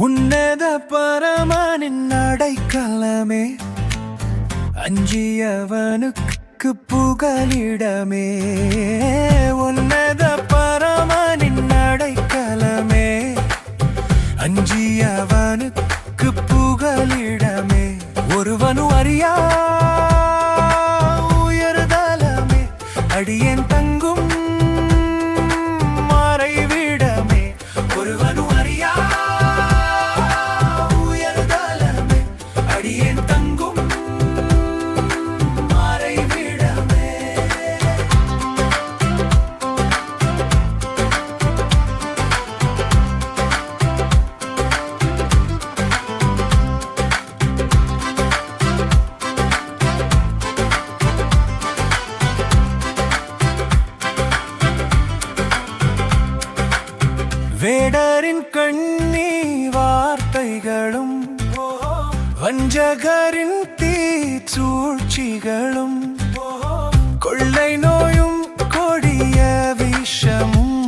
உன்னத பரமனின் அடைக்கலமே, அஞ்சியவனுக்கு புகலிடமே. உன்னத பரமனின் அடைக்கலமே, அஞ்சியவனுக்கு புகலிடமே. ஒருவனு அறியா உயர்தலமே, அடியேன் தங்கும் மறைவிடமே. ஒருவனு அறியா உயர்தலமே, அடியேன் தங்கும் மறைவிடமே. வேடரின் கண்ணி வார்த்தைகளும், வஞ்சகரின் தீச்சூழ்ச்சிகளும், கொள்ளை நோயும் கொடிய விஷமும்,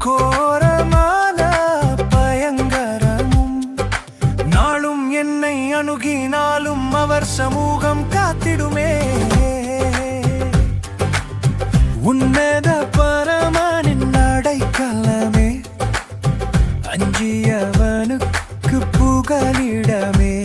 கோரமான பயங்கரமும் நாளும் என்னை அணுகினாலும் அவர் சமூகம் காத்திடுமே. உன்னத பரமனின் அடைக்கலமே, அஞ்சியவனுக்கு புகலிடமே.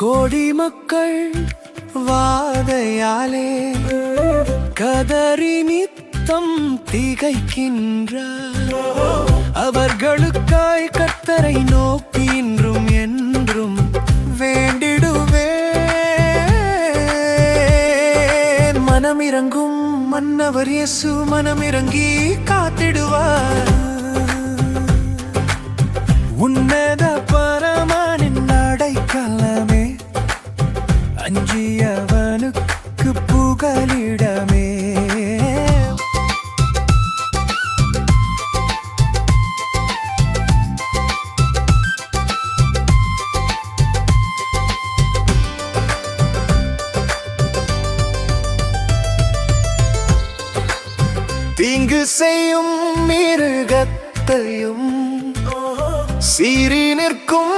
கோடி மக்கள் வாதையாலே கதறி நித்தம் திகைக்கின்றார். அவர்களுக்காய் கர்த்தரை நோக்கி இன்றும் என்றும் வேண்டிடுவேன். மனமிறங்கும் மன்னவர் இயேசு மனமிறங்கி காத்திடுவார். உன்னத பரமனின் அடைக்கலமே, அஞ்சியவனுக்கு புகலிடமே. தீங்கு செய்யும் மிருகத்தையும், சீறி நிற்கும்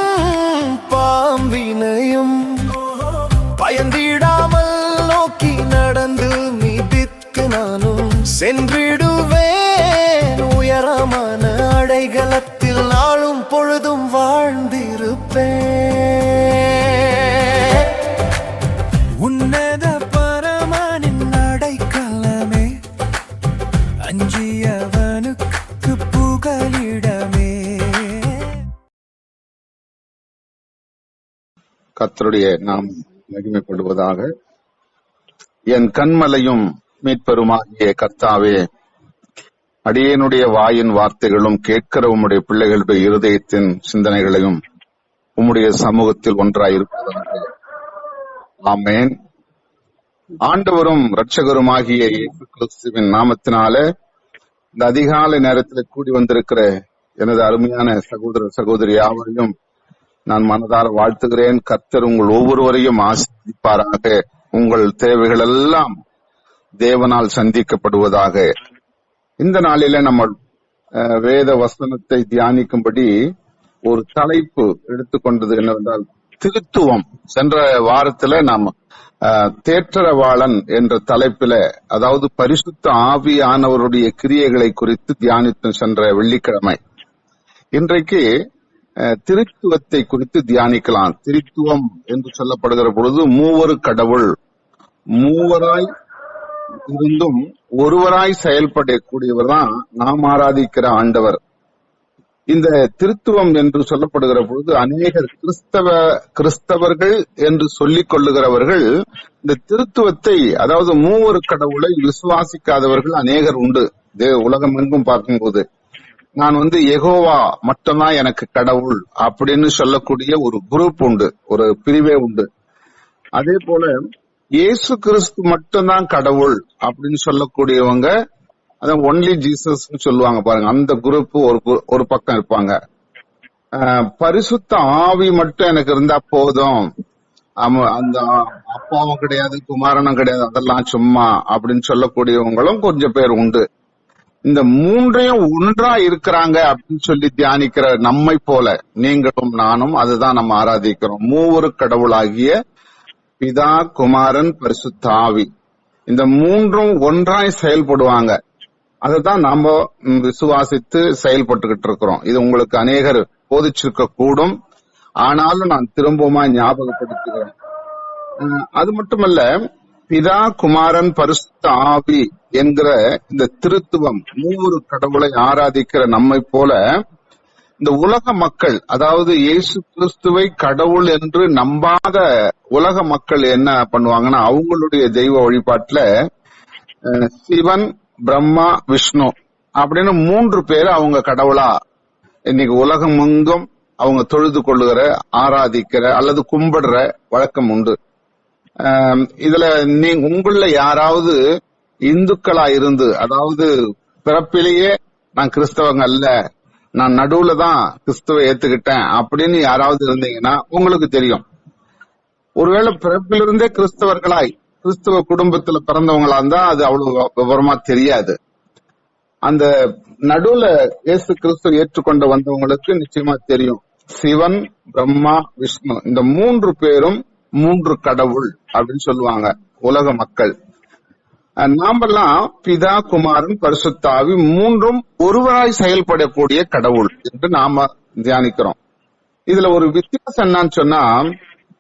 பாம்பினையும் பயந்திடாமல் நோக்கி நடந்து மீதித்து நானும் சென்றிடுவேன். உயரமான அடைகலத்தில் நாளும் பொழுதும் வாழ்ந்திருப்பேன். உன்னத பரமனின் அடைக்கலமே, அஞ்சியவனுக்கு புகலிடமே. கர்த்தருடைய நாம் மகிமைப்படுவதாக. என் கண்மலையும் மீட்பெருமாகிய கர்த்தாவே, அடியேனுடைய வாயின் வார்த்தைகளும் கேட்கிற உம்முடைய பிள்ளைகளுடைய இருதயத்தின் சிந்தனைகளையும் உம்முடைய சமூகத்தில் ஒன்றாயிருப்பதாக. ஆமென். ஆண்டவரும் இரட்சகருமாகிய இயேசு கிறிஸ்துவின் நாமத்தினால இந்த அதிகாலை நேரத்தில் கூடி வந்திருக்கிற எனது அருமையான சகோதர சகோதரி யாவரையும் நான் மனதார வாழ்த்துகிறேன். கர்த்தர் உங்கள் ஒவ்வொருவரையும் ஆசீர்வதிப்பாராக. உங்கள் தேவைகள் எல்லாம் தேவனால் சந்திக்கப்படுவதாக. இந்த நாளில நம்ம வேத வசனத்தை தியானிக்கும்படி ஒரு தலைப்பு எடுத்துக்கொண்டது என்னவென்றால் திருத்துவம். சென்ற வாரத்துல நாம் தேற்றரவாளன் என்ற தலைப்பில, அதாவது பரிசுத்த ஆவியானவருடைய கிரியைகளை குறித்து தியானித்து சென்ற வெள்ளிக்கிழமை. இன்றைக்கு திருத்துவத்தை குறித்து தியானிக்கலாம். திருத்துவம் என்று சொல்லப்படுகிற பொழுது மூவரு கடவுள், மூவராய் இருந்தும் ஒருவராய் செயல்படக்கூடியவர் தான் நாம் ஆராதிக்கிற ஆண்டவர். இந்த திருத்துவம் என்று சொல்லப்படுகிற பொழுது அநேகர் கிறிஸ்தவர்கள் என்று சொல்லிக் கொள்ளுகிறவர்கள் இந்த திருத்துவத்தை, அதாவது மூவரு கடவுளை விசுவாசிக்காதவர்கள் அநேகர் உண்டு. உலகம் எங்கும் பார்க்கும்போது நான் யெகோவா மட்டும்தான் எனக்கு கடவுள் அப்படின்னு சொல்லக்கூடிய ஒரு குரூப் உண்டு, ஒரு பிரிவே உண்டு. அதே போல இயேசு கிறிஸ்து மட்டும்தான் கடவுள் அப்படின்னு சொல்லக்கூடியவங்க, அதான் ஒன்லி ஜீசஸ் சொல்லுவாங்க பாருங்க, அந்த குரூப் ஒரு பக்கம் இருப்பாங்க. பரிசுத்த ஆவி மட்டும் எனக்கு இருந்தா போதும், அந்த அப்பாவும் கிடையாது குமாரனும் கிடையாது, அதெல்லாம் சும்மா அப்படின்னு சொல்லக்கூடியவங்களும் கொஞ்சம் பேர் உண்டு. இந்த மூன்றையும் ஒன்றா இருக்கிறாங்க அப்படின்னு சொல்லி தியானிக்கிற நம்மை போல நீங்களும் நானும் அதுதான் நம்ம ஆராதிக்கிறோம். மூவரு கடவுளாகிய பிதா, குமாரன், பரிசுத்த ஆவி, இந்த மூன்றும் ஒன்றாய் செயல்படுவாங்க. அதுதான் நாம விசுவாசித்து செயல்பட்டுக்கிட்டு இருக்கிறோம். இது உங்களுக்கு அநேகர் போதிச்சிருக்க கூடும், ஆனாலும் நான் திரும்பவுமா ஞாபகப்படுத்துகிறேன். அது மட்டுமல்ல, பிதா, குமாரன், பரிசுத்த ஆவி என்கிற இந்த திருத்துவம், மூவரு கடவுளை ஆராதிக்கிற நம்மை போல இந்த உலக மக்கள், அதாவது இயேசு கிறிஸ்துவை கடவுள் என்று நம்பாத உலக மக்கள் என்ன பண்ணுவாங்கன்னா, அவங்களுடைய தெய்வ வழிபாட்டுல சிவன், பிரம்மா, விஷ்ணு அப்படின்னு 3 பேர் அவங்க கடவுளா இன்னைக்கு உலகம் எங்கும் அவங்க தொழுது கொள்ளுகிற, ஆராதிக்கிற அல்லது கும்பிடுற வழக்கம் உண்டு. இதுல உங்கள யாராவது இந்துக்களா இருந்து, அதாவது பிறப்பிலேயே நான் கிறிஸ்தவங்க அல்ல, நான் நடுவுல தான் கிறிஸ்துவ ஏத்துக்கிட்டேன் அப்படின்னு யாராவது இருந்தீங்கன்னா உங்களுக்கு தெரியும். ஒருவேளை பிறப்பிலிருந்தே கிறிஸ்தவர்களாய் கிறிஸ்தவ குடும்பத்துல பிறந்தவங்களா இருந்தா அது அவ்வளவு விவரமா தெரியாது. அந்த நடுவுல இயேசு கிறிஸ்துவ ஏற்றுக்கொண்டு வந்தவங்களுக்கு நிச்சயமா தெரியும். சிவன், பிரம்மா, விஷ்ணு இந்த 3 பேரும் 3 கடவுள் அப்படின்னு சொல்லுவாங்க உலக மக்கள். நாமெல்லாம் பிதா, குமாரன், பரிசுத்த ஆவி மூன்றும் ஒருவராய் செயல்படக்கூடிய கடவுள் என்று நாம தியானிக்கிறோம். இதுல ஒரு வித்தியாசம் என்னன்னு சொன்னா,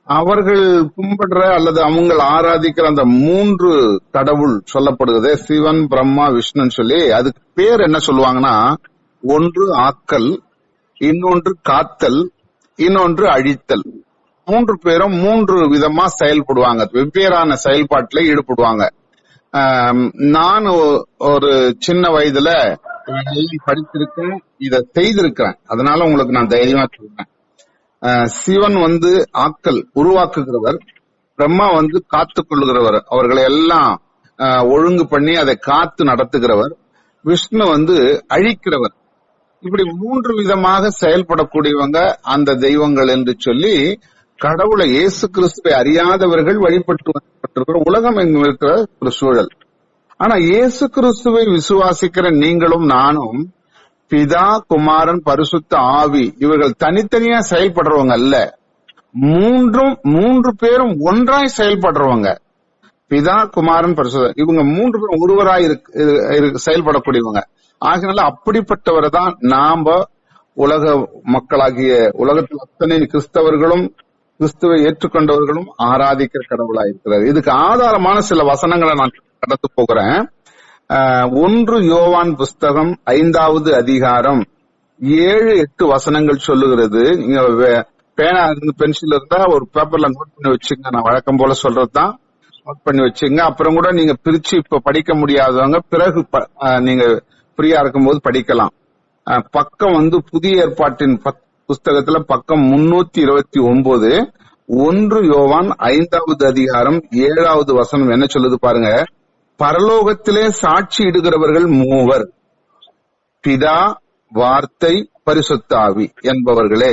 அவர்கள் கும்பிடுற அல்லது அவங்க ஆராதிக்கிற அந்த 3 கடவுள் சொல்லப்படுகிறது, சிவன், பிரம்மா, விஷ்ணுன்னு சொல்லி, அதுக்கு பேர் என்ன சொல்லுவாங்கன்னா, ஒன்று ஆக்கல், இன்னொன்று காத்தல், இன்னொன்று அழித்தல். 3 பேரும் 3 விதமா செயல்படுவாங்க, வெவ்வேறான செயல்பாட்டுல ஈடுபடுவாங்க. நான் ஒரு சின்ன வயதுல படித்திருக்கேன், இத செய்திருக்கிறேன், அதனால உங்களுக்கு நான் தைரியமா சொல்றேன். சிவன் ஆக்கல், உருவாக்குகிறவர். பிரம்மா காத்து கொள்ளுகிறவர், அவர்களை எல்லாம் ஒழுங்கு பண்ணி அதை காத்து நடத்துகிறவர். விஷ்ணு அழிக்கிறவர். இப்படி 3 விதமாக செயல்படக்கூடியவங்க அந்த தெய்வங்கள் என்று சொல்லி கடவுளை, இயேசு கிறிஸ்துவை அறியாதவர்கள் வழிபட்டு வரப்பட்டிருக்கிற உலகம் எங்கும் இருக்கிற ஒரு சூழல். ஆனா இயேசு கிறிஸ்துவை விசுவாசிக்கிற நீங்களும் நானும் பிதா, குமாரன், பரிசுத்த ஆவி இவர்கள் தனித்தனியா செயல்படுறவங்க அல்ல, 3 பேரும் ஒன்றாய் செயல்படுறவங்க. பிதா, குமாரன், பரிசுத்த, இவங்க 3 பேரும் ஒருவராய் செயல்படக்கூடியவங்க. ஆகினால அப்படிப்பட்டவரை தான் நாம உலக மக்களாகிய உலகத்தில் அத்தனை கிறிஸ்தவர்களும் கிறிஸ்துவை ஏற்றுக்கொண்டவர்களும் ஆராதிக்கிற கடவுளாக இருக்கிறார். இதுக்கு ஆதாரமான சில வசனங்களை நான் கடந்து போகிறேன். 1 யோவான் புஸ்தகம் 5வது அதிகாரம் 7-8 வசனங்கள் சொல்லுகிறது. நீங்க பேனா இருந்து பென்சில் இருந்தா ஒரு பேப்பர்ல நோட் பண்ணி வச்சுங்க, நான் வழக்கம் போல சொல்றதுதான், நோட் பண்ணி வச்சுங்க. அப்புறம் கூட நீங்க பிரிச்சு இப்ப படிக்க முடியாதவங்க பிறகு நீங்க ஃப்ரீயா இருக்கும்போது படிக்கலாம். பக்கம் புதிய ஏற்பாட்டின் புஸ்தகத்துல பக்கம் 329, 1 யோவான் 5வது அதிகாரம் 7வது வசனம் என்ன சொல்லுது பாருங்க. பரலோகத்திலே சாட்சி இடுகிறவர்கள் 3, பிதா, வார்த்தை, பரிசுத்த ஆவி என்பவர்களே,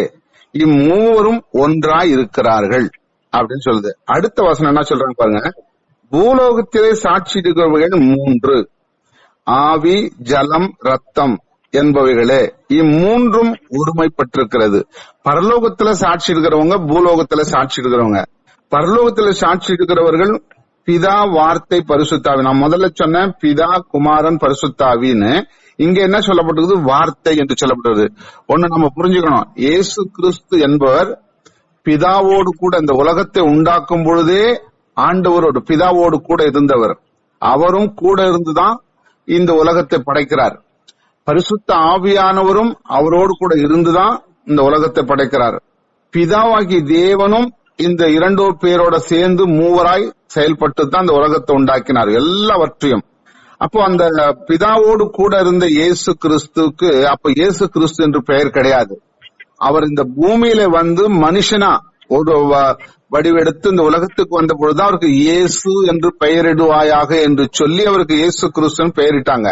இம்மூவரும் ஒன்றாய் இருக்கிறார்கள் அப்படின்னு சொல்லுது. அடுத்த வசனம் என்ன சொல்றாங்க பாருங்க. பூலோகத்திலே சாட்சி இடுகிறவர்கள் 3, ஆவி, ஜலம், ரத்தம் என்பவைகளே, இம்மூன்றும் ஒருமைப்பட்டிருக்கிறது. பரலோகத்துல சாட்சி இருக்கிறவங்க, பூலோகத்துல சாட்சி இருக்கிறவங்க. பரலோகத்துல சாட்சி இருக்கிறவர்கள் பிதா, வார்த்தை, பரிசுத்தாவி. நான் முதல்ல சொன்னேன் பிதா, குமாரன், பரிசுத்தாவின்னு. இங்க என்ன சொல்லப்பட்டது? வார்த்தை என்று சொல்லப்பட்டது. ஒண்ணு நம்ம புரிஞ்சுக்கணும், இயேசு கிறிஸ்து என்பவர் பிதாவோடு கூட இந்த உலகத்தை உண்டாக்கும் பொழுதே ஆண்டவரோடு பிதாவோடு கூட இருந்தவர். அவரும் கூட இருந்துதான் இந்த உலகத்தை படைக்கிறார். பரிசுத்த ஆவியானவரும் அவரோடு கூட இருந்துதான் இந்த உலகத்தை படைக்கிறார். பிதாவாகி தேவனும் இந்த இரண்டோர் பேரோட சேர்ந்து மூவராய் செயல்பட்டு தான் இந்த உலகத்தை உண்டாக்கினார் எல்லாவற்றையும். அப்போ அந்த பிதாவோடு கூட இருந்த இயேசு கிறிஸ்துக்கு அப்ப இயேசு கிறிஸ்து என்று பெயர் கிடையாது. அவர் இந்த பூமியில வந்து மனுஷனா ஒரு வடிவெடுத்து இந்த உலகத்துக்கு வந்த பொழுதுதான் அவருக்கு இயேசு என்று பெயரிடுவாயாக என்று சொல்லி அவருக்கு இயேசு கிறிஸ்துன்னு பெயரிட்டாங்க.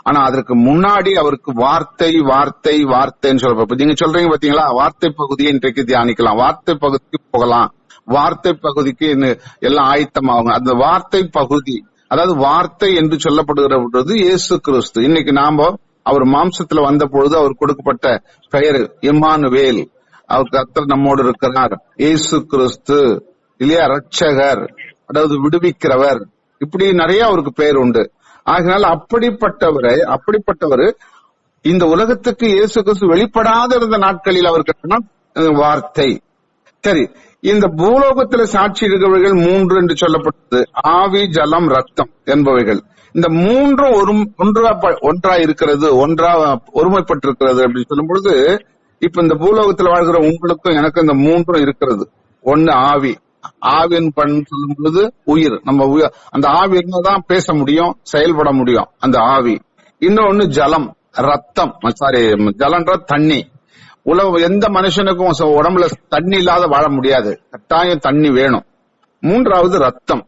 ஆனா அதற்கு முன்னாடி அவருக்கு வார்த்தை வார்த்தை வார்த்தைன்னு சொல்றப்ப நீங்க சொல்றீங்க பாத்தீங்களா, வார்த்தை பகுதியை இன்றைக்கு தியானிக்கலாம், வார்த்தை பகுதிக்கு போகலாம், வார்த்தை பகுதிக்கு எல்லாம் ஆயத்தமாகும். அந்த வார்த்தை பகுதி அதாவது வார்த்தை என்று சொல்லப்படுகிற பொழுது இயேசு கிறிஸ்து. இன்னைக்கு நாம அவர் மாம்சத்துல வந்த பொழுது அவர் கொடுக்கப்பட்ட பெயர் இம்மானுவேல், அவர் கர்த்தர் நம்மோடு இருக்கிறார், இயேசு கிறிஸ்து இல்லையா, ரட்சகர் அதாவது விடுவிக்கிறவர், இப்படி நிறைய அவருக்கு பெயர் உண்டு. ஆகினால அப்படிப்பட்டவர் இந்த உலகத்துக்கு இயேசு கிறிஸ்து வெளிப்படாத இருந்த நாட்களில் அவருக்கு வார்த்தை. சரி, இந்த பூலோகத்துல சாட்சி இருக்கிறவர்கள் 3 என்று சொல்லப்பட்டது, ஆவி, ஜலம், ரத்தம் என்பவைகள். இந்த 3 ஒன்றா இருக்கிறது, ஒருமைப்பட்டிருக்கிறது அப்படின்னு சொல்லும் பொழுது, இப்ப இந்த பூலோகத்துல வாழ்கிற உங்களுக்கும் எனக்கும் இந்த 3 இருக்கிறது. ஒன்னு ஆவி, ஆவின் சொல்லும் பொழுது உயிர், நம்ம அந்த ஆவி இருந்தாதான் பேச முடியும், செயல்பட முடியும் அந்த ஆவி. இன்னொன்னு ஜலம், ரத்தம், ஜலன்ற தண்ணி. எந்த மனுஷனுக்கும் உடம்புல தண்ணி இல்லாத வாழ முடியாது, கட்டாயம் தண்ணி வேணும். 3வது ரத்தம்.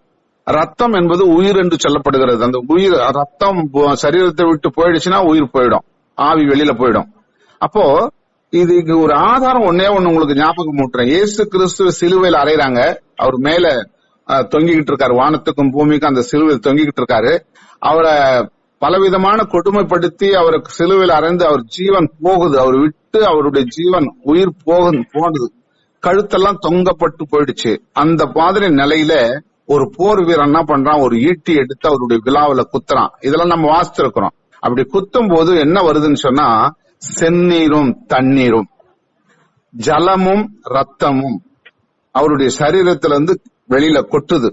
ரத்தம் என்பது உயிர் என்று சொல்லப்படுகிறது. அந்த உயிர் ரத்தம் சரீரத்தை விட்டு போயிடுச்சுன்னா உயிர் போயிடும், ஆவி வெளியில போயிடும். அப்போ இதுக்கு ஒரு ஆதாரம் ஒன்னே ஒண்ணு உங்களுக்கு ஞாபகம் மூட்டுறேன். இயேசு கிறிஸ்து சிலுவையில் அறையிறாங்க, அவர் மேல தொங்கிக்கிட்டு இருக்காரு, வானத்துக்கும் பூமிக்கும் அந்த சிலுவையில் தொங்கிக்கிட்டு இருக்காரு. அவரை பலவிதமான கொடுமைப்படுத்தி அவருக்கு சிலுவையில் அறைந்து அவர் ஜீவன் போகுது, அவர் விட்டு அவருடைய ஜீவன் உயிர் போனது, கழுத்தெல்லாம் தொங்கப்பட்டு போயிடுச்சு. அந்த மாதிரி நிலையில ஒரு போர் வீரன் என்ன பண்றான், ஒரு ஈட்டி எடுத்து அவருடைய விழாவில குத்துறான். இதெல்லாம் நம்ம வாசித்திருக்கிறோம். அப்படி குத்தும் போது என்ன வருதுன்னு சொன்னா, செந்நீரும் தண்ணீரும் ஜலமும் ரத்தமும் அவருடைய சரீரத்திலிருந்து வெளியில கொட்டுது.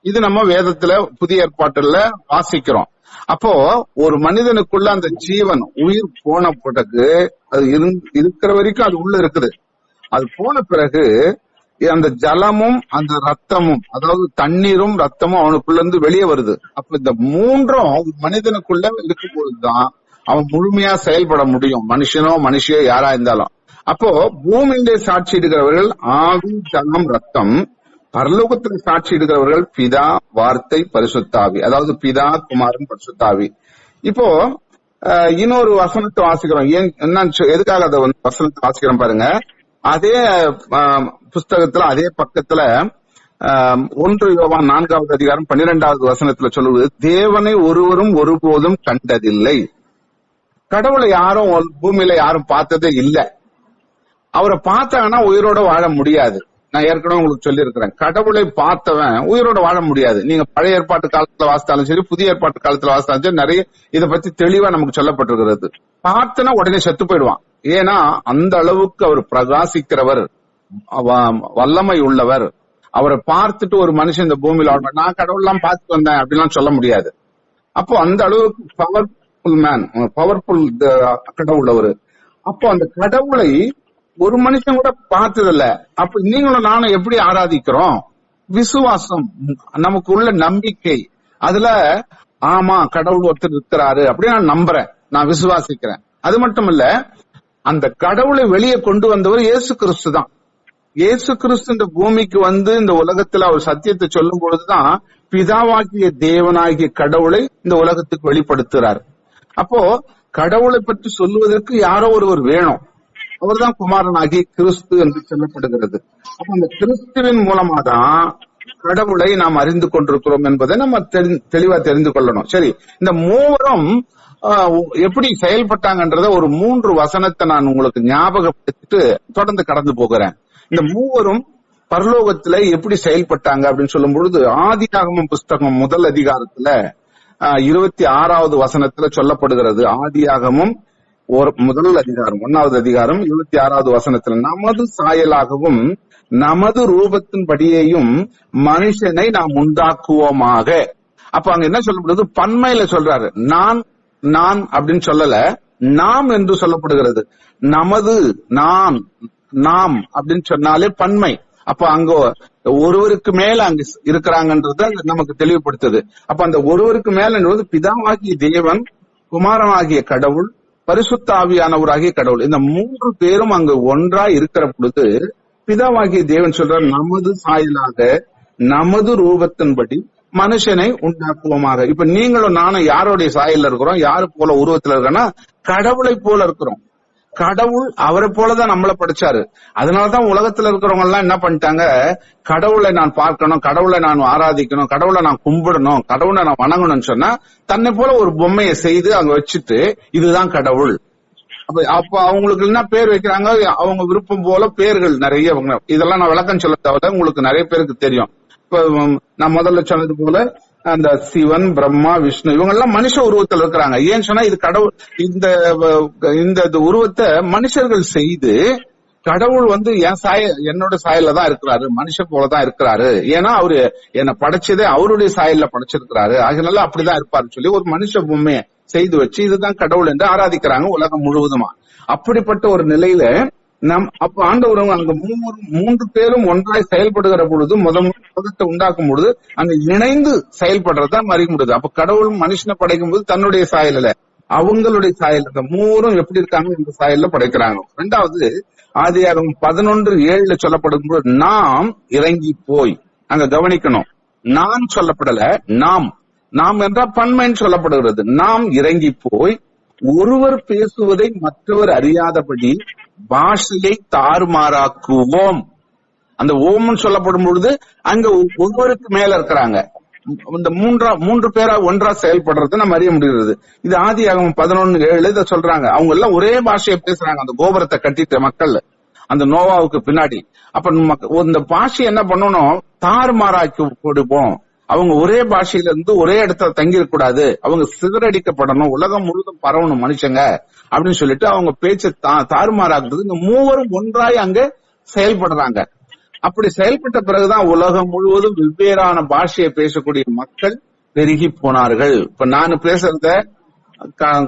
இது நம்ம வேதத்துல புதிய ஏற்பாட்டுல வாசிக்கிறோம். அப்போ ஒரு மனிதனுக்குள்ள அந்த ஜீவன் உயிர் போன பிறகு அது இருக்கிற வரைக்கும் அது உள்ள இருக்குது. அது போன பிறகு அந்த ஜலமும் அந்த ரத்தமும் அதாவது தண்ணீரும் ரத்தமும் அவனுக்குள்ள இருந்து வெளியே வருது. அப்ப இந்த 3 மனிதனுக்குள்ள இருக்கும் போதுதான் அவன் முழுமையா செயல்பட முடியும், மனுஷனோ மனுஷியோ யாரா இருந்தாலும். அப்போ பூமியிலே சாட்சி இடுகிறவர்கள் ஆவி, ஜலம், ரத்தம். பரலோகத்தில் சாட்சி இடுகிறவர்கள் பிதா, வார்த்தை, பரிசுத்தாவி. அதாவது பிதா, குமாரன், பரிசுத்தாவி. இப்போ இன்னொரு வசனத்தை வாசிக்கிறோம். எதுக்காக அதை வசனத்தை வாசிக்கிறோம் பாருங்க. அதே புஸ்தகத்துல அதே பக்கத்துல 1 யோவான் 4வது அதிகாரம் 12வது வசனத்துல சொல்லுவது, தேவனை ஒருவரும் ஒருபோதும் கண்டதில்லை. கடவுளை யாரும் பூமியில யாரும் பார்த்ததே இல்லை. அவரை பார்த்தாங்கன்னா உயிரோட வாழ முடியாது. நான் ஏற்கனவே உங்களுக்கு சொல்லி இருக்கிறேன், கடவுளை பார்த்தவன் உயிரோட வாழ முடியாது. நீங்க பழைய ஏற்பாட்டு காலத்துல வாசித்தாலும் சரி, புதிய ஏற்பாட்டு காலத்துல வாசித்தாலும் சரி, நிறைய இதை பத்தி தெளிவா நமக்கு சொல்லப்பட்டிருக்கிறது. பார்த்தனா உடனே செத்து போயிடுவான். ஏன்னா அந்த அளவுக்கு அவர் பிரகாசிக்கிறவர், வல்லமை உள்ளவர். அவரை பார்த்துட்டு ஒரு மனுஷன் இந்த பூமியில நான் கடவுள் எல்லாம் பார்த்துட்டு வந்தேன் அப்படின்லாம் சொல்ல முடியாது. அப்போ அந்த அளவுக்கு பவர்ஃபுல் மேன், பவர்ஃபுல் கடவுள் அவரு. அப்போ அந்த கடவுளை ஒரு மனுஷன் கூட பார்த்ததில்ல. அப்ப நீங்களும் நானும் எப்படி ஆராதிக்கிறோம்? விசுவாசம், நமக்கு உள்ள நம்பிக்கை. அதுல ஆமா கடவுள் ஒருத்தர் இருக்கிறாரு அப்படின்னு நான் நம்புறேன், நான் விசுவாசிக்கிறேன். அது மட்டும் இல்ல, அந்த கடவுளை வெளியே கொண்டு வந்தவர் இயேசு கிறிஸ்து தான். இயேசு கிறிஸ்து இந்த பூமிக்கு வந்து இந்த உலகத்துல அவர் சத்தியத்தை சொல்லும் பொழுதுதான் பிதாவாகிய தேவனாகிய கடவுளை இந்த உலகத்துக்கு வெளிப்படுத்துறார். அப்போ கடவுளை பற்றி சொல்லுவதற்கு யாரோ ஒருவர் வேணும், அவர்தான் குமாரனாகிய கிறிஸ்து என்று சொல்லப்படுகிறது. அப்ப அந்த கிறிஸ்துவின் மூலமா தான் கடவுளை நாம் அறிந்து கொண்டிருக்கிறோம் என்பதை நம்ம தெளிவா தெரிந்து கொள்ளணும். சரி, இந்த 3 எப்படி செயல்பட்டாங்கன்றத ஒரு 3 வசனத்தை நான் உங்களுக்கு ஞாபகப்படுத்திட்டு தொடர்ந்து கடந்து போகிறேன். இந்த 3 பரலோகத்துல எப்படி செயல்பட்டாங்க அப்படின்னு சொல்லும் பொழுது, ஆதியாகமம் புஸ்தகம் 1 அதிகாரத்துல 26வது வசனத்துல சொல்லப்படுகிறது. ஆதியாகமம் 1 அதிகாரம் 1வது அதிகாரம் 26வது வசனத்துல, நமது சாயலாகவும் நமது ரூபத்தின்படியேயும் மனுஷனை நாம் உண்டாக்குவோமாக. அப்ப அங்க என்ன சொல்லப்படுது? பன்மையில சொல்றாரு. நான் அப்படின்னு சொல்லல, நாம் என்று சொல்லப்படுகிறது. நமது, நான், நாம் அப்படின்னு சொன்னாலே பன்மை. அப்ப அங்க ஒருவருக்கு மேல அங்க இருக்கிறாங்கன்றத நமக்கு தெளிவுபடுத்துது. அப்ப அந்த ஒருவருக்கு மேல பிதாவாகிய தேவன், குமாரனாகிய கடவுள், பரிசுத்த ஆவியானவராகிய கடவுள், இந்த 3 பேரும் அங்கு ஒன்றாய் இருக்கிற பொழுது பிதாவாகிய தேவன் சொல்றார், நமது சாயலாக நமது ரூபத்தின்படி மனுஷனை உண்டாக்குவோமாக. இப்ப நீங்களும் நானும் யாருடைய சாயல்ல இருக்கிறோம், யாரு போல உருவத்துல இருக்கோம்னா கடவுளை போல இருக்கிறோம். கடவுள் அவரை போலதான் நம்மளை படைச்சாரு. அதனாலதான் உலகத்துல இருக்கிறவங்க எல்லாம் என்ன பண்ணிட்டாங்க, கடவுளை நான் பார்க்கணும், கடவுளை நான் ஆராதிக்கணும், கடவுளை நான் கும்பிடணும், கடவுளை நான் வணங்கணும்னு சொன்னா தன்னை போல ஒரு பொம்மையை செய்து அங்க வச்சுட்டு இதுதான் கடவுள். அப்ப அவங்களுக்கு என்ன பேர் வைக்கிறாங்க, அவங்க விருப்பம் போல பேர்கள் நிறைய. இதெல்லாம் நான் விளக்கம் சொல்ல தவிர உங்களுக்கு நிறைய பேருக்கு தெரியும். இப்ப நான் முதல்ல சொன்னது போல அந்த சிவன், பிரம்மா, விஷ்ணு இவங்க எல்லாம் மனுஷ உருவத்தில் இருக்கிறாங்க. ஏன்னு சொன்னா இது கடவுள், இந்த உருவத்தை மனுஷர்கள் செய்து கடவுள் என்னோட சாயல்ல தான் இருக்கிறாரு, மனுஷ போலதான் இருக்கிறாரு. ஏன்னா அவரு என்னை படைச்சதே அவருடைய சாயல்ல படைச்சிருக்கிறாரு, அதனால அப்படிதான் இருப்பாருன்னு சொல்லி ஒரு மனுஷ பொம்மையை செய்து வச்சு இதுதான் கடவுள் என்று ஆராதிக்கிறாங்க உலகம் முழுவதுமா. அப்படிப்பட்ட ஒரு நிலையில அப்ப ஆண்டவர் அங்க 3 பேரும் ஒன்றாய் செயல்படுகிற பொழுது உலகத்தை உண்டாக்கும் பொழுது அங்க இணைந்து செயல்படுறதுதான் அறிய முடியுது. அப்ப கடவுள் மனுஷனை படைக்கும் போது தன்னுடைய சாயல்ல, அவங்களுடைய சாயல், இந்த 3 எப்படி இருக்காங்க இந்த சாயல்ல படைக்கிறாங்க. 2வது ஆதியாகமம் 11:7 சொல்லப்படும் போது நாம் இறங்கி போய், அங்க கவனிக்கணும், நான் சொல்லப்படல, நாம் என்றால் பன்மைன்னு சொல்லப்படுகிறது. நாம் இறங்கி போய் ஒருவர் பேசுவதை மற்றவர் அறியாதபடி பாஷையை தாறுமாறாக்குவோம். அந்த ஓம்னு சொல்லப்படும் பொழுது அங்க ஒருவருக்கு மேல இருக்கிறாங்க. இந்த 3 பேரா ஒன்றா செயல்படுறது நம்ம அறிய முடிகிறது. இது ஆதியாகமம் 11:7 இதை சொல்றாங்க. அவங்க எல்லாம் ஒரே பாஷையை பேசுறாங்க. அந்த கோபுரத்தை கட்டிட்ட மக்கள் அந்த நோவாவுக்கு பின்னாடி. அப்ப இந்த பாஷை என்ன பண்ணணும், தாறுமாறாக்கி கொடுப்போம். அவங்க ஒரே பாஷையில இருந்து ஒரே இடத்துல தங்கிடக்கூடாது, அவங்க சிதறடிக்கப்படணும், உலகம் முழுவதும் பரவணும் மனுஷங்க அப்படின்னு சொல்லிட்டு அவங்க பேச்சை தாறுமாறாக்குறது. இந்த 3 ஒன்றாய் அங்க செயல்படுறாங்க. அப்படி செயல்பட்ட பிறகுதான் உலகம் முழுவதும் வெவ்வேறான பாஷையை பேசக்கூடிய மக்கள் பெருகி போனார்கள். இப்ப நான் பேசுறத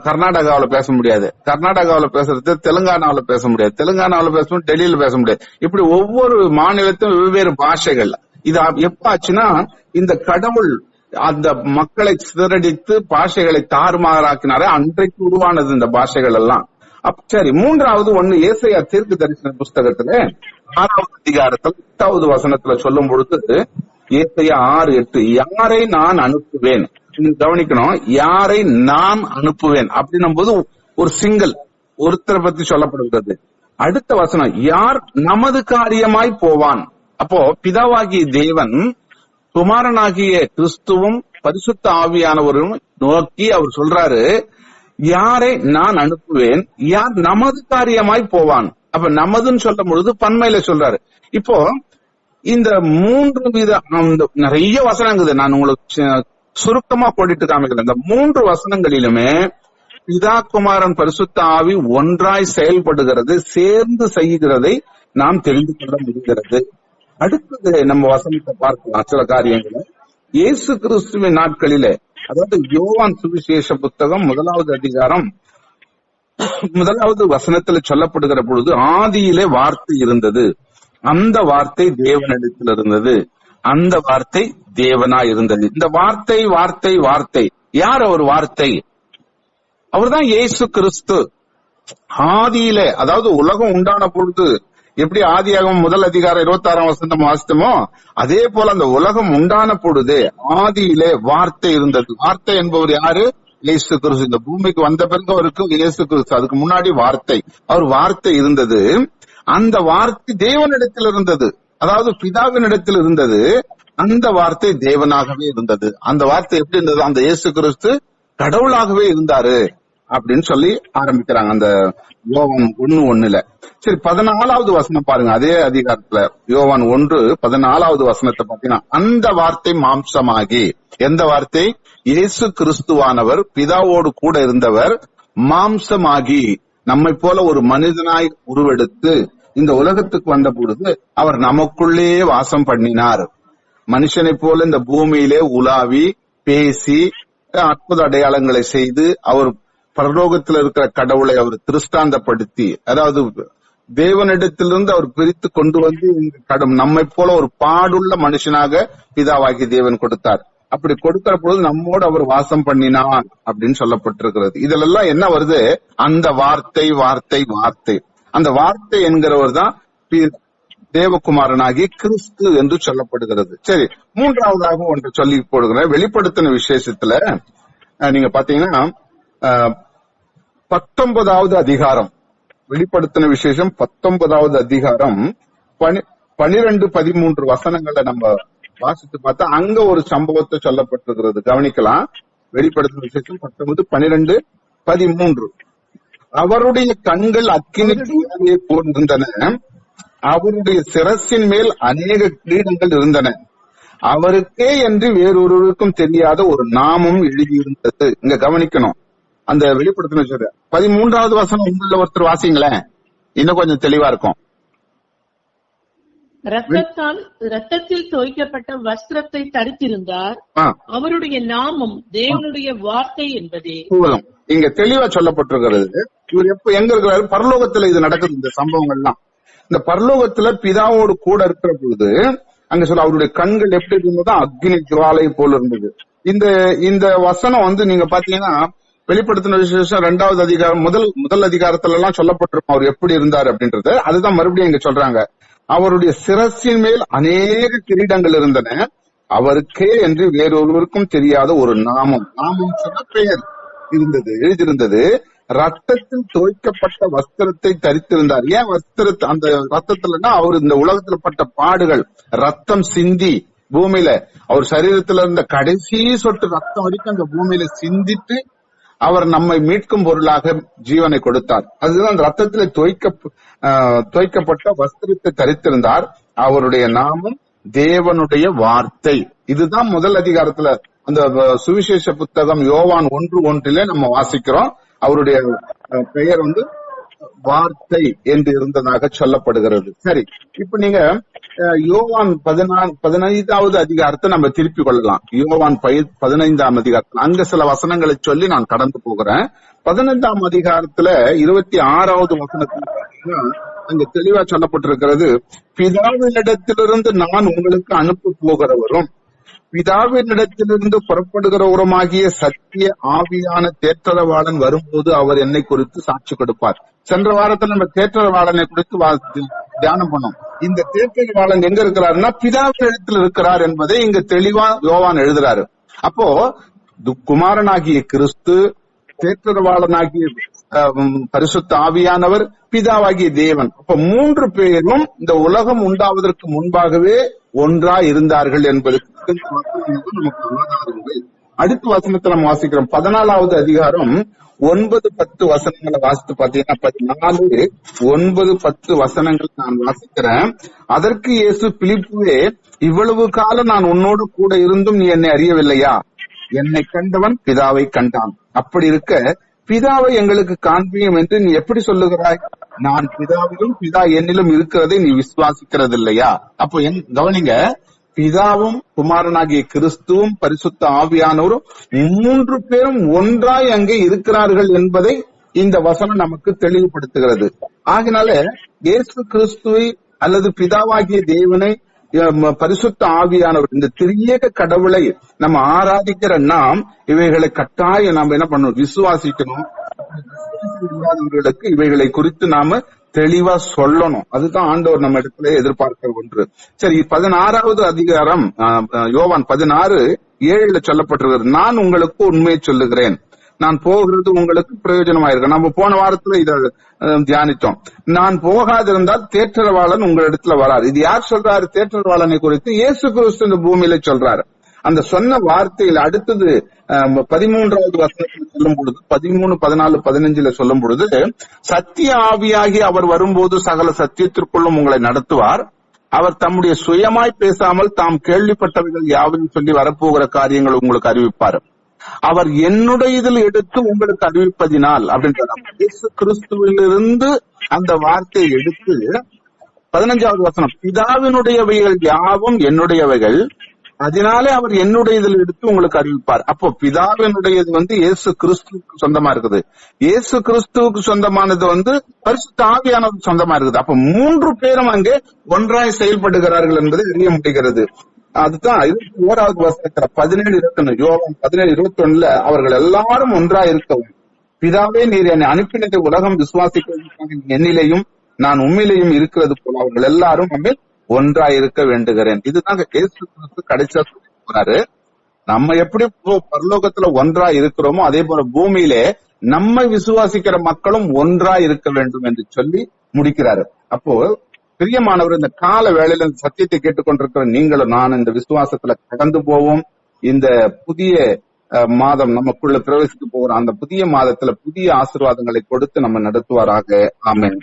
கர்நாடகாவில பேச முடியாது, கர்நாடகாவில பேசுறது தெலுங்கானாவில பேச முடியாது, தெலுங்கானாவில பேசணும் டெல்லியில பேச முடியாது. இப்படி ஒவ்வொரு மாநிலத்திலும் வெவ்வேறு பாஷைகள். இது எப்ப ஆச்சுன்னா இந்த கடவுள் அந்த மக்களை சிதறடித்து பாஷைகளை தாறுமாறாக்கினாரே அன்றைக்கு உருவானது இந்த பாஷைகள் எல்லாம். சரி, 3வது ஒண்ணு ஏசாயா தீர்க்க தரிசன புஸ்தகத்துல 6வது அதிகாரத்துல 8வது வசனத்துல சொல்லும் பொழுது ஏசாயா 6:8 யாரை நான் அனுப்புவேன், கவனிக்கணும், யாரை நான் அனுப்புவேன் அப்படின்னும் போது ஒரு சிங்கிள் ஒருத்தரை பத்தி சொல்லப்படுகிறது. அடுத்த வசனம் யார் நமது காரியமாய் போவான். அப்போ பிதாவாகிய தேவன் குமாரனாகிய கிறிஸ்துவும் பரிசுத்த ஆவியானவரும் நோக்கி அவர் சொல்றாரு, யாரை நான் அனுப்புவேன், யார் நமது காரியமாய் போவான். அப்ப நமதுன்னு சொல்லும் பொழுது பன்மையில சொல்றாரு. இப்போ இந்த 3 வித நிறைய வசனங்குது, நான் உங்களுக்கு சுருக்கமா போட்டுட்டு காமிக்கிறேன். இந்த 3 வசனங்களிலுமே பிதா குமாரன் பரிசுத்த ஆவி ஒன்றாய் செயல்படுகிறது, சேர்ந்து செய்கிறதை நாம் தெரிந்து கொள்ள முடிகிறது. அடுத்தது நம்ம வசனத்தை பார்க்கலாம் சில காரியங்களை. இயேசு கிறிஸ்துவின் நாட்களிலே, அதாவது யோவான் சுவிசேஷ புத்தகம் 1வது அதிகாரம் 1வது வசனத்துல சொல்லப்படுகிற பொழுது ஆதியிலே வார்த்தை இருந்தது, அந்த வார்த்தை தேவனிடத்தில் இருந்தது, அந்த வார்த்தை தேவனா இருந்தது. இந்த வார்த்தை வார்த்தை வார்த்தை யார் அவர் வார்த்தை? அவர்தான் இயேசு கிறிஸ்து. ஆதியிலே, அதாவது உலகம் உண்டான பொழுது எப்படி ஆதியாகமம் 1 அதிகாரம் 26ஆம் வசனம் வாசித்தமோ அதே போல அந்த உலகம் உண்டான பொழுது ஆதியிலே வார்த்தை இருந்தது. வார்த்தை என்பவர் யாரு? இயேசு கிறிஸ்து. இந்த பூமிக்கு வந்த பிறகு அவருக்கு இயேசு கிறிஸ்து, அதுக்கு முன்னாடி வார்த்தை, அவர் வார்த்தை இருந்தது. அந்த வார்த்தை தேவனிடத்தில் இருந்தது, அதாவது பிதாவினிடத்தில் இருந்தது. அந்த வார்த்தை தேவனாகவே இருந்தது. அந்த வார்த்தை எப்படி இருந்தது? அந்த இயேசு கிறிஸ்து கடவுளாகவே இருந்தாரு அப்படின்னு சொல்லி ஆரம்பிக்கிறாங்க அந்த யோவான் 1:1. சரி, 14வது வசனம் பாருங்க. அதே அதிகாரத்துல யோவான் 1:14வது வசனத்தை பாத்தீங்கன்னா, அந்த வார்த்தை மாம்சமாகி, எந்த வார்த்தை? இயேசு கிறிஸ்துவானவர் பிதாவோடு கூட இருந்தவர் மாம்சமாகி நம்மை போல ஒரு மனிதனாய் உருவெடுத்து இந்த உலகத்துக்கு வந்த பொழுது அவர் நமக்குள்ளே வாசம் பண்ணினார். மனுஷனை போல இந்த பூமியிலே உலாவி பேசி அற்புத அடையாளங்களை செய்து அவர் பரலோகத்தில் இருக்கிற கடவுளை அவர் திருஷ்டாந்தப்படுத்தி, அதாவது தேவனிடத்திலிருந்து அவர் பிரித்து கொண்டு வந்து நம்மை போல ஒரு பாடுள்ள மனுஷனாக பிதாவாகி தேவன் கொடுத்தார். அப்படி கொடுக்கிற பொழுது நம்மோடு அவர் வாசம் பண்ணினான் அப்படின்னு சொல்லப்பட்டிருக்கிறது. இதுல என்ன வருது? அந்த வார்த்தை வார்த்தை வார்த்தை, அந்த வார்த்தை என்கிறவர் தான் தேவகுமாரனாகி கிறிஸ்து என்று சொல்லப்படுகிறது. சரி, மூன்றாவதாக ஒன்று சொல்லி போடுகிறேன். வெளிப்படுத்தின விசேஷத்துல நீங்க பாத்தீங்கன்னா 19வது அதிகாரம், வெளிப்படுத்தின விசேஷம் 19வது அதிகாரம் 12-13 வசனங்களை நம்ம வாசித்து பார்த்தா அங்க ஒரு சம்பவத்தை சொல்லப்பட்டிருக்கிறது. கவனிக்கலாம். வெளிப்படுத்தின விசேஷம் 19:12-13. அவருடைய கண்கள் அக்கினி போன்றிருந்தன, அவருடைய சிரசின் மேல் அநேக கிரீடங்கள் இருந்தன, அவருக்கே என்று வேறொருவருக்கும் தெரியாத ஒரு நாமம் எழுதியிருந்தது. இங்க கவனிக்கணும். அந்த வெளிப்படுத்தின 13வது வசனம் உள்ள ஒருத்தர் வாசிங்களேன், இன்னும் கொஞ்சம் தெளிவா இருக்கும். ரத்தத்தில் தோய்க்கப்பட்ட வஸ்திரத்தை தரித்திருந்தார், அவருடைய நாமம் தேவனுடைய வார்த்தை என்பதே. இங்க தெளிவா சொல்லப்பட்டிருக்கிறது. இவர் எங்க இருக்கிறாரு? பரலோகத்துல இது நடக்குது. இந்த சம்பவங்கள்லாம் இந்த பரலோகத்துல பிதாவோடு கூட இருக்கிற பொழுது அங்க சொல்ல அவருடைய கண்கள் எப்படி இருந்ததோ அக்னி ஜுவாலை போல இருந்தது. இந்த வசனம் நீங்க பாத்தீங்கன்னா வெளிப்படுத்தின விசேஷம் 2வது அதிகாரம் முதல் அதிகாரத்துல எல்லாம் சொல்லப்பட்டிருக்கும் அவர் எப்படி இருந்தார் அப்படின்றது. அதுதான் மறுபடியும் இங்க சொல்றாங்க. அவருடைய சிரசின் மேல் அநேக கிரீடங்கள் இருந்தன, அவருக்கே என்று வேறொருவருக்கும் தெரியாத ஒரு நாமம் சொன்ன பெயர் எழுதியிருந்தது. ரத்தத்தில் தோய்க்கப்பட்ட வஸ்திரத்தை தரித்திருந்தார். ஏன் வஸ்திரத்தை? அந்த ரத்தத்துலன்னா அவர் இந்த உலகத்துல பட்ட பாடுகள், ரத்தம் சிந்தி பூமியில அவர் சரீரத்துல இருந்த கடைசி சொட்டு ரத்தம் வரைக்கும் அந்த பூமியில சிந்திட்டு அவர் நம்மை மீட்கும் பொருளாக ஜீவனை கொடுத்தார். அதுதான் ரத்தத்திலே தோய்க்கப்பட்ட வஸ்திரத்தை தரித்திருந்தார், அவருடைய நாமம் தேவனுடைய வார்த்தை. இதுதான் முதல் அதிகாரத்துல அந்த சுவிசேஷ புத்தகம் யோவான் 1:1 நம்ம வாசிக்கிறோம். அவருடைய பெயர் வார்த்தை என்று இருந்ததாக சொல்லப்படுகிறது. சரி, இப்ப நீங்க யோவான் 15வது அதிகாரத்தை நம்ம திருப்பி கொள்ளலாம். யோவான் 15ஆம் அதிகாரத்துல அங்க சில வசனங்களை சொல்லி நான் கடந்து போகிறேன். 15ஆம் அதிகாரத்துல 26வது வசனத்துல அங்க தெளிவா சொல்லப்பட்டிருக்கிறது, பிதாவினிடத்திலிருந்து நான் உங்களுக்கு அனுப்ப போகிறவரும் பிதாவினிடத்திலிருந்து புறப்படுகிறவருமாகிய சத்திய ஆவியான தேற்றரவாளன் வரும்போது அவர் என்னை குறித்து சாட்சி கொடுப்பார். சென்ற வாரத்தில் நம்ம தேற்றரவாளனை குறித்து தியானம் பண்ணோம். இந்த தேற்றரவாளன் எங்க இருக்கிறாருன்னா பிதாவினிடத்தில் இருக்கிறார் என்பதை இங்க தெளிவா யோவான் எழுதுறாரு. அப்போ குமாரனாகிய கிறிஸ்து, தேற்றரவாளனாகிய பரிசுத்த ஆவியானவர், பிதாவாகிய தேவன், அப்ப 3 பேரும் இந்த உலகம் உண்டாவதற்கு முன்பாகவே ஒன்றாய் இருந்தார்கள் என்பதற்கு நமக்கு ஆதாரங்கள். அடுத்த வசனத்தை நம்ம வாசிக்கிறோம். 14வது அதிகாரம் 9-10 வசனங்களை வாசித்து பாத்தீங்கன்னா 14-9-10 வசனங்கள் நான் வாசிக்கிறேன். அதற்கு இயேசு, பிலிப்புவே, இவ்வளவு காலம் நான் உன்னோடு கூட இருந்தும் நீ என்னை அறியவில்லையா? என்னை கண்டவன் பிதாவை கண்டான். அப்படி இருக்க பிதாவை எங்களுக்கு காண்பியும் என்று நீ எப்படி சொல்லுகிறாய்? நான் பிதாவிலும் பிதா என்னிலும் இருக்கிறதை நீ விசுவாசிக்கிறது இல்லையா? அப்போ கவனிங்க, பிதாவும் குமாரனாகிய கிறிஸ்துவும் பரிசுத்த ஆவியானவரும் 3 பேரும் ஒன்றாய் அங்கே இருக்கிறார்கள் என்பதை இந்த வசனம் நமக்கு தெளிவுபடுத்துகிறது. ஆகினால இயேசு கிறிஸ்துவை அல்லது பிதாவாகிய தேவனை, பரிசுத்த ஆவியானவர், இந்த திரியேக கடவுளை நம்ம ஆராதிக்கிற நாம் இவைகளை கட்டாயம் நாம என்ன பண்ணணும்? விசுவாசிக்கணும். இல்லாதவர்களுக்கு இவைகளை குறித்து நாம தெளிவா சொல்லணும். அதுதான் ஆண்டவர் நம்ம இடத்துல எதிர்பார்க்கிற ஒன்று. சரி, 16வது அதிகாரம் யோவான் 16:7 சொல்லப்பட்டிருக்கிறது, நான் உங்களுக்கு உண்மையை சொல்லுகிறேன், நான் போகிறது உங்களுக்கு பிரயோஜனமாயிருக்கும். நம்ம போன வாரத்துல இத தியானித்தோம். நான் போகாதிருந்தால் தேற்றரவாளன் உங்களிடத்துல வராரு. இது யார் சொல்றாரு? தேற்றரவாளனை குறித்து இயேசு கிறிஸ்து இந்த பூமியில சொல்றாரு. அந்த சொன்ன வார்த்தையில் அடுத்தது 13வது வசனத்தில் சொல்லும் பொழுது 13, 14, 15 சொல்லும் பொழுது, சத்திய ஆவியாகி அவர் வரும்போது சகல சத்தியத்திற்குள்ளும் உங்களை நடத்துவார். அவர் தம்முடைய சுயமாய் பேசாமல் தாம் கேள்விப்பட்டவைகள் யாவையும் சொல்லி வரப்போகிற காரியங்கள் உங்களுக்கு அறிவிப்பார். அவர் என்னுடைய இதில் எடுத்து உங்களுக்கு அறிவிப்பதினால் அப்படின்றார். இயேசு கிறிஸ்துவிலிருந்து அந்த வார்த்தையை எடுத்து 15வது வசனம், பிதாவினுடையவைகள் யாவும் என்னுடையவைகள், அதனாலே அவர் என்னுடையதில் எடுத்து உங்களுக்கு அறிவிப்பார். அப்போ பிதாவினுடையது இயேசு கிறிஸ்துவுக்கு சொந்தமா இருக்குது, இயேசு கிறிஸ்துவுக்கு சொந்தமானது பரிசுத்த ஆவியானது சொந்தமா இருக்குது. அப்ப 3 பேரும் அங்கே ஒன்றாய் செயல்படுகிறார்கள் என்பதை அறிய முடிகிறது. அதுதான் 21வது வசனத்துல 17:21 யோவான் 17:21 அவர்கள் எல்லாரும் ஒன்றாய் இருக்கவும், பிதாவே நீர் என்னை அனுப்பினதை உலகம் விசுவாசிக்க என்னிலையும் நான் உண்மையிலையும் இருக்கிறது போல அவர்கள் எல்லாரும் ஒன்றாய் இருக்க வேண்டுகிறேன். இதுதான் இயேசு கிறிஸ்து கடைசியா சொல்றாரு. நம்ம எப்படி பரலோகத்துல ஒன்றாய் இருக்கிறோமோ அதே போல பூமியிலே நம்மை விசுவாசிக்கிற மக்களும் ஒன்றாய் இருக்க வேண்டும் என்று சொல்லி முடிக்கிறாரு. அப்போ பிரியமானவர், இந்த கால வேளையில இந்த சத்தியத்தை கேட்டுக்கொண்டிருக்கிற நீங்களும் நான் இந்த விசுவாசத்துல கடந்து போவோம். இந்த புதிய மாதம் நமக்குள்ள பிரவேசிக்க போகிற அந்த புதிய மாதத்துல புதிய ஆசீர்வாதங்களை கொடுத்து நம்ம நடத்துவாராக. ஆமென்.